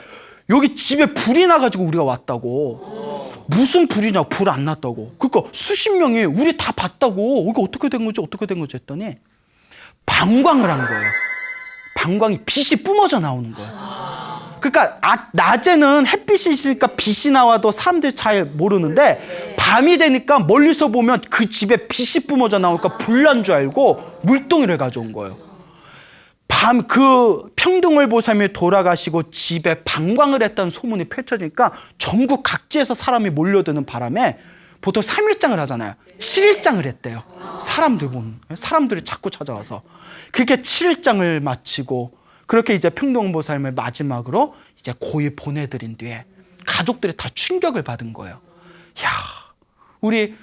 여기 집에 불이 나가지고 우리가 왔다고. 무슨 불이냐? 불 안 났다고. 그러니까 수십 명이 우리 다 봤다고. 이게 어떻게 된 거지 했더니 방광을 한 거예요. 방광이 빛이 뿜어져 나오는 거예요. 그러니까 낮에는 햇빛이 있으니까 빛이 나와도 사람들이 잘 모르는데 밤이 되니까 멀리서 보면 그 집에 빛이 뿜어져 나오니까 불난 줄 알고 물동이를 가져온 거예요. 그 평등월 보살님이 돌아가시고 집에 방광을 했다는 소문이 펼쳐지니까 전국 각지에서 사람이 몰려드는 바람에 보통 3일장을 하잖아요. 7일장을 했대요. 사람들이 자꾸 찾아와서 그렇게 7일장을 마치고 그렇게 이제 평등보살님을 마지막으로 이제 고이 보내드린 뒤에 가족들이 다 충격을 받은 거예요. 야, 우리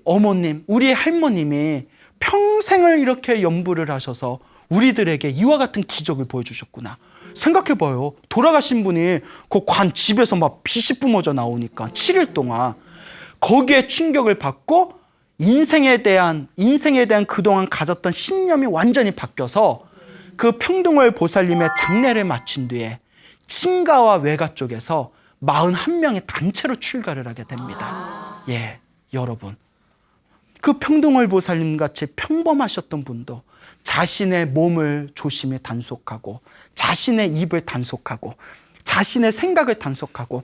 어머님, 우리 할머님이 평생을 이렇게 연부를 하셔서 우리들에게 이와 같은 기적을 보여주셨구나. 생각해봐요. 돌아가신 분이 그 관 집에서 막 빛이 뿜어져 나오니까 7일 동안 거기에 충격을 받고 인생에 대한 그동안 가졌던 신념이 완전히 바뀌어서 그 평등월 보살님의 장례를 마친 뒤에 친가와 외가 쪽에서 41명의 단체로 출가를 하게 됩니다. 예, 여러분. 그 평등월 보살님 같이 평범하셨던 분도 자신의 몸을 조심히 단속하고 자신의 입을 단속하고 자신의 생각을 단속하고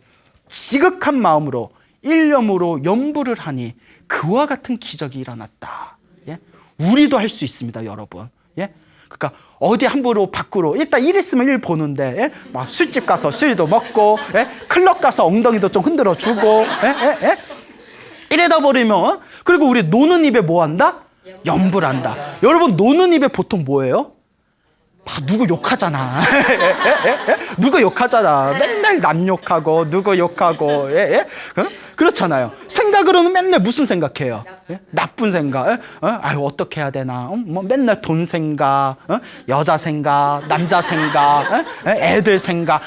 지극한 마음으로 일념으로 연부를 하니 그와 같은 기적이 일어났다. 예? 우리도 할 수 있습니다, 여러분. 예? 그러니까 어디 함부로 밖으로 일단 일 있으면 일 보는데 예? 막 술집 가서 술도 먹고 예? 클럽 가서 엉덩이도 좀 흔들어 주고 예? 이래다 버리면 그리고 우리 노는 입에 뭐 한다? 연부를 한다. 여러분 노는 입에 보통 뭐예요? 누구 욕하잖아. 누구 욕하잖아. 맨날 남 욕하고 누구 욕하고 그렇잖아요. 생각으로는 맨날 무슨 생각해요? 나쁜 생각. 아유 어떻게 해야 되나? 뭐 맨날 돈 생각, 여자 생각, 남자 생각, 애들 생각.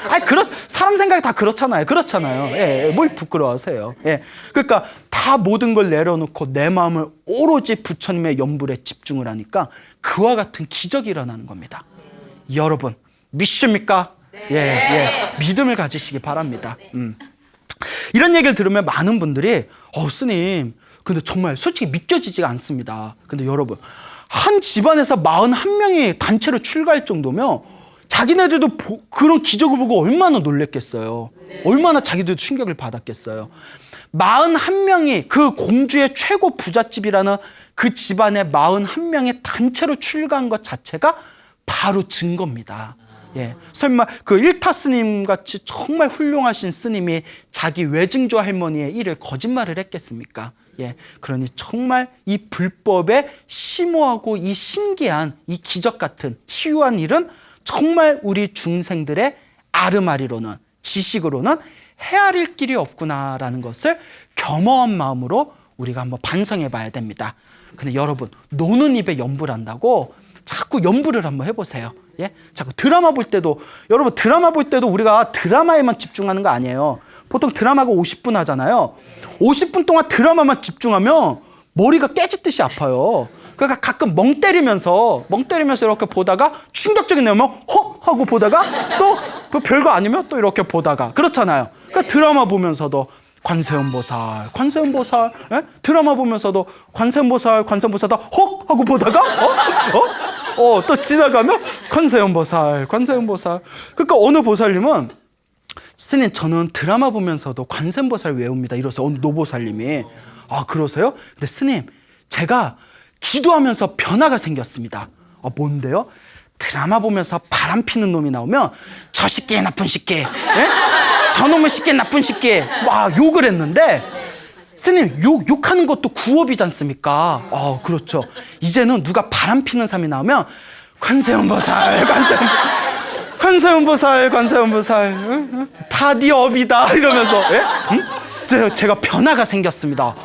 사람 생각이 다 그렇잖아요. 뭘 부끄러워하세요? 그러니까 다 모든 걸 내려놓고 내 마음을 오로지 부처님의 연불에 집중을 하니까 그와 같은 기적이 일어나는 겁니다. 여러분 믿습니까? 예, 믿음을 가지시기 바랍니다. 이런 얘기를 들으면 많은 분들이 스님 근데 정말 솔직히 믿겨지지가 않습니다. 근데 여러분 한 집안에서 41명이 단체로 출가할 정도면 자기네들도 그런 기적을 보고 얼마나 놀랬겠어요. 얼마나 자기들도 충격을 받았겠어요. 41명이 그 공주의 최고 부잣집이라는 그 집안의 41명의 단체로 출가한 것 자체가 바로 증거입니다. 예. 설마 그 일타 스님 같이 정말 훌륭하신 스님이 자기 외증조 할머니의 일을 거짓말을 했겠습니까? 예. 그러니 정말 이 불법의 심오하고 이 신기한 이 기적 같은 희유한 일은 정말 우리 중생들의 아르마리로는 지식으로는 헤아릴 길이 없구나라는 것을 겸허한 마음으로 우리가 한번 반성해 봐야 됩니다. 근데 여러분, 노는 입에 연불 한다고 자꾸 연불을 한번 해보세요. 예? 자꾸 드라마 볼 때도, 여러분 드라마 볼 때도 우리가 드라마에만 집중하는 거 아니에요. 보통 드라마가 50분 하잖아요. 50분 동안 드라마만 집중하면 머리가 깨지듯이 아파요. 그러니까 가끔 멍 때리면서 이렇게 보다가 충격적인 내용이면 헉 하고 보다가 또 별거 아니면 또 이렇게 보다가 그렇잖아요. 그러니까 드라마 보면서도 관세음보살, 예? 드라마 보면서도 관세음보살도 헉 하고 보다가 또 지나가면 관세음보살. 그러니까 어느 보살님은 스님 저는 드라마 보면서도 관세음보살 외웁니다. 이러세요. 어느 노보살님이. 아 그러세요? 근데 스님 제가 기도하면서 변화가 생겼습니다. 뭔데요? 드라마 보면서 바람 피는 놈이 나오면 저 새끼 나쁜 새끼, 예? 저놈의 새끼 나쁜 새끼 막 욕을 했는데 스님 욕하는 것도 구업이지 않습니까? 그렇죠. 이제는 누가 바람 피는 사람이 나오면 관세음보살 다 네 업이다 이러면서 예? 응? 제가 변화가 생겼습니다.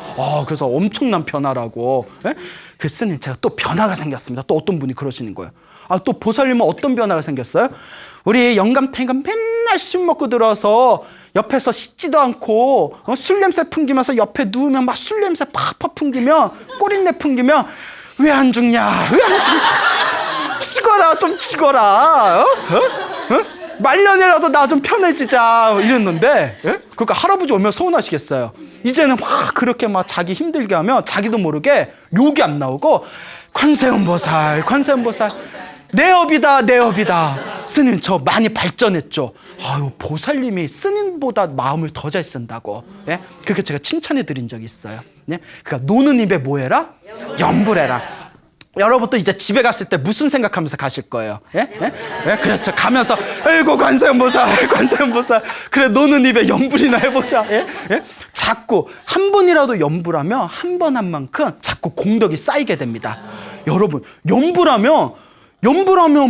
그래서 엄청난 변화라고. 예? 그 스님 제가 또 변화가 생겼습니다. 또 어떤 분이 그러시는 거예요. 또 보살님은 어떤 변화가 생겼어요? 우리 영감탱이가 맨날 술 먹고 들어서 옆에서 씻지도 않고 술 냄새 풍기면서 옆에 누우면 막 술 냄새 팍팍 풍기면 꼬린내 풍기면 왜 안 죽냐? 죽어라 좀 죽어라. 말년이라도 나 좀 편해지자 이랬는데 예? 그러니까 할아버지 오면 서운하시겠어요. 이제는 막 그렇게 막 자기 힘들게 하면 자기도 모르게 욕이 안 나오고 관세음보살 내 업이다. 스님 저 많이 발전했죠. 보살님이 스님보다 마음을 더 잘 쓴다고. 예? 그렇게 제가 칭찬해 드린 적이 있어요. 예? 그러니까 노는 입에 뭐 해라? 연불해라. 여러분도 이제 집에 갔을 때 무슨 생각하면서 가실 거예요? 예? 그렇죠. 가면서 아이고 관세음보살 그래 노는 입에 연불이나 해보자. 예? 자꾸 한 번이라도 연불하면 한 번 한 만큼 자꾸 공덕이 쌓이게 됩니다. 여러분 연불하면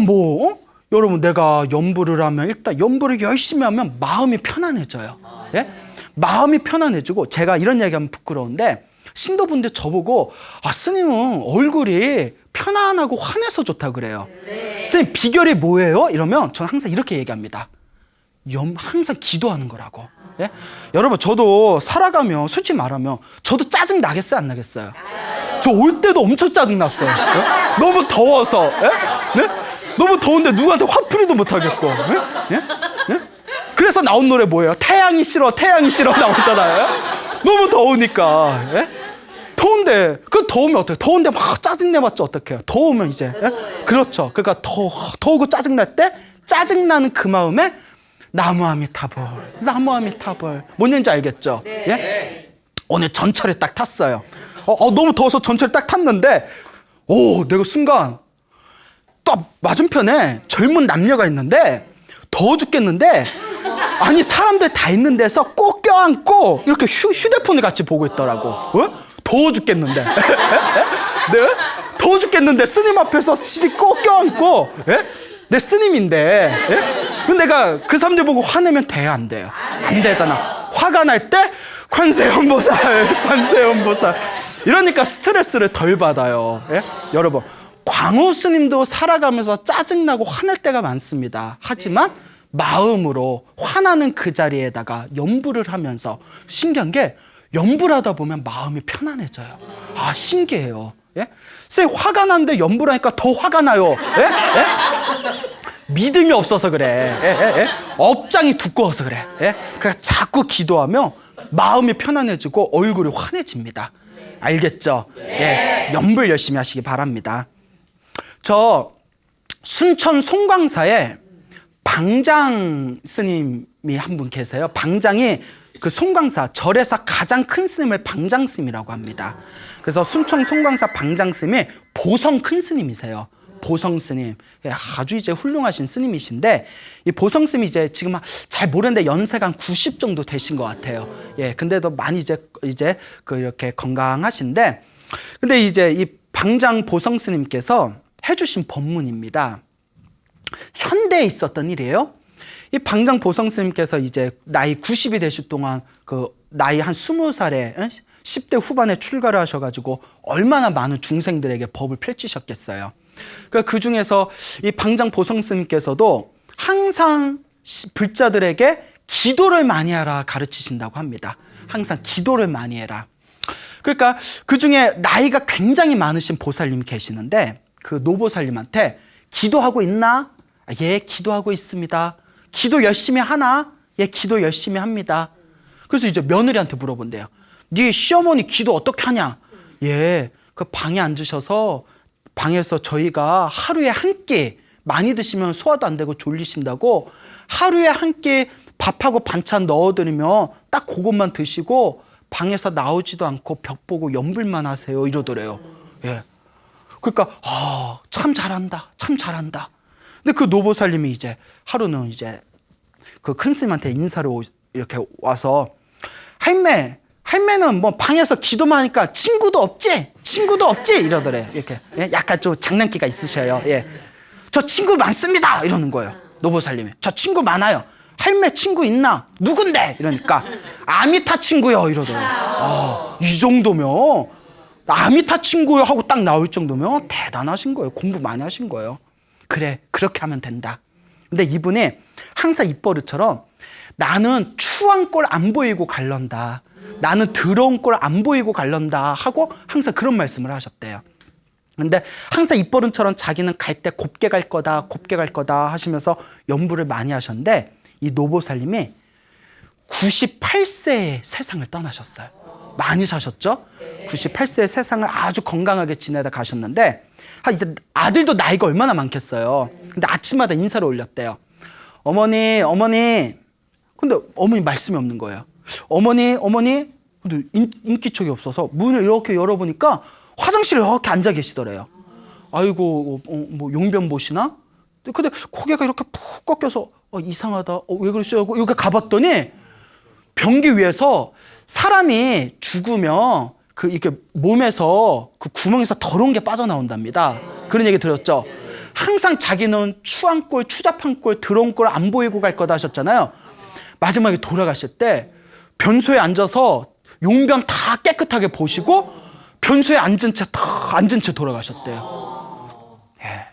뭐 여러분 내가 연불을 하면 일단 연불을 열심히 하면 마음이 편안해져요. 예? 마음이 편안해지고 제가 이런 얘기하면 부끄러운데 신도분들 저보고 스님은 얼굴이 편안하고 환해서 좋다고 그래요. 스님 비결이 뭐예요? 이러면 저는 항상 이렇게 얘기합니다. 항상 기도하는 거라고. 예? 여러분 저도 살아가면 솔직히 말하면 저도 짜증 나겠어요 안 나겠어요? 저 올 때도 엄청 짜증 났어요. 예? 너무 더워서. 예? 네? 너무 더운데 누구한테 화풀이도 못 하겠고. 예? 그래서 나온 노래 뭐예요? 태양이 싫어 나오잖아요. 너무 더우니까. 예? 더운데 더우면 어떡해요? 더운데 막 짜증내봤자 어떡해요? 더우면 이제 예? 그렇죠. 그러니까 더우고 짜증날 때 짜증나는 그 마음에 나무 아미타불 뭔 얘기인지 알겠죠? 네. 예? 오늘 전철에 딱 탔어요. 너무 더워서 전철에 딱 탔는데 내가 순간 또 맞은편에 젊은 남녀가 있는데 더워 죽겠는데 아니 사람들 다 있는 데서 꼭 껴안고 이렇게 휴대폰을 같이 보고 있더라고. 더워 죽겠는데 네? 더워 죽겠는데 스님 앞에서 지디 꼭 껴안고 예? 내 스님인데 예? 근데 내가 그 사람들 보고 화내면 돼요 안 돼요? 안 되잖아. 화가 날 때 관세음보살 이러니까 스트레스를 덜 받아요. 예? 여러분 광우 스님도 살아가면서 짜증나고 화낼 때가 많습니다. 하지만 마음으로 화나는 그 자리에다가 연불을 하면서 신기한 게 연불하다 보면 마음이 편안해져요. 신기해요. 예? 쌤 화가 나는데 연불하니까 더 화가 나요. 예? 믿음이 없어서 그래. 업장이 두꺼워서 그래. 그러니까 자꾸 기도하면 마음이 편안해지고 얼굴이 환해집니다. 알겠죠? 예, 연불 열심히 하시기 바랍니다. 저 순천 송광사에 방장 스님이 한 분 계세요. 방장이 그 송광사 절에서 가장 큰 스님을 방장 스님이라고 합니다. 그래서 순천 송광사 방장 스님이 보성 큰 스님이세요. 보성 스님. 아주 이제 훌륭하신 스님이신데, 이 보성 스님이 이제 지금 잘 모르는데 연세가 한 90 정도 되신 것 같아요. 예, 근데도 많이 이제 그 이렇게 건강하신데, 근데 이제 이 방장 보성 스님께서 해주신 법문입니다. 현대에 있었던 일이에요. 이 방장 보성 스님께서 이제 나이 90이 되실 동안 그 나이 한 20살에 10대 후반에 출가를 하셔가지고 얼마나 많은 중생들에게 법을 펼치셨겠어요. 그 중에서 이 방장 보성 스님께서도 항상 불자들에게 기도를 많이 하라 가르치신다고 합니다. 항상 기도를 많이 해라. 그러니까 그 중에 나이가 굉장히 많으신 보살님이 계시는데, 그 노보살님한테 기도하고 있나? 예, 기도하고 있습니다. 기도 열심히 하나? 예, 기도 열심히 합니다. 그래서 이제 며느리한테 물어본대요. 네 시어머니 기도 어떻게 하냐? 예, 그 방에 앉으셔서 방에서 저희가 하루에 한 끼, 많이 드시면 소화도 안 되고 졸리신다고 하루에 한 끼 밥하고 반찬 넣어드리면 딱 그것만 드시고 방에서 나오지도 않고 벽 보고 연불만 하세요, 이러더래요. 예. 그러니까 참 잘한다, 참 잘한다. 근데 그 노보살님이 이제 하루는 이제 그 큰 스님한테 인사를 이렇게 와서, 할매는 뭐 방에서 기도만 하니까 친구도 없지 이러더래요. 이렇게. 예? 약간 좀 장난기가 있으셔요. 예. 저 친구 많습니다 이러는 거예요. 노보살님이. 저 친구 많아요. 할매 친구 있나? 누군데? 이러니까 아미타 친구요 이러더래요. 이 정도면 아미타 친구요 하고 딱 나올 정도면 대단하신 거예요. 공부 많이 하신 거예요. 그래, 그렇게 하면 된다. 근데 이분이 항상 입버릇처럼 나는 추한 꼴 안 보이고 갈런다, 나는 더러운 꼴 안 보이고 갈런다 하고 항상 그런 말씀을 하셨대요. 근데 항상 입버릇처럼 자기는 갈 때 곱게 갈 거다 하시면서 연부를 많이 하셨는데, 이 노보살님이 98세에 세상을 떠나셨어요. 많이 사셨죠? 98세에 세상을 아주 건강하게 지내다 가셨는데, 이제 아들도 나이가 얼마나 많겠어요. 근데 아침마다 인사를 올렸대요. 어머니. 근데 어머니 말씀이 없는 거예요. 어머니. 근데 인기척이 없어서 문을 이렇게 열어보니까 화장실에 이렇게 앉아 계시더래요. 아이고, 뭐 용변 보시나? 근데 고개가 이렇게 푹 꺾여서 이상하다. 왜 그러시죠? 하고 여기 가봤더니 변기 위에서 사람이 죽으면 그 이렇게 몸에서 그 구멍에서 더러운 게 빠져나온답니다. 그런 얘기 들었죠? 항상 자기는 추한 꼴, 추잡한 꼴, 더러운 꼴 안 보이고 갈 거다 하셨잖아요. 마지막에 돌아가실 때 변소에 앉아서 용변 다 깨끗하게 보시고 변소에 앉은 채 돌아가셨대요. 예.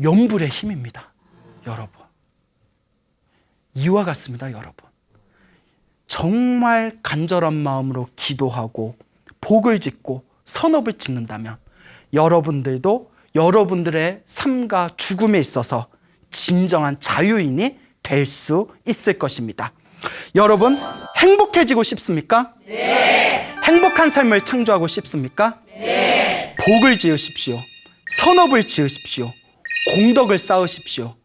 연불의 힘입니다, 여러분. 이와 같습니다, 여러분. 정말 간절한 마음으로 기도하고 복을 짓고 선업을 짓는다면 여러분들도 여러분들의 삶과 죽음에 있어서 진정한 자유인이 될 수 있을 것입니다. 여러분, 행복해지고 싶습니까? 네. 행복한 삶을 창조하고 싶습니까? 네. 복을 지으십시오. 선업을 지으십시오. 공덕을 쌓으십시오.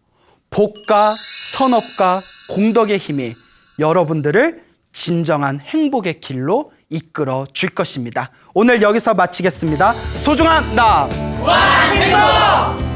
복과 선업과 공덕의 힘이 여러분들을 진정한 행복의 길로 이끌어 줄 것입니다. 오늘 여기서 마치겠습니다. 소중한 나 무한행복!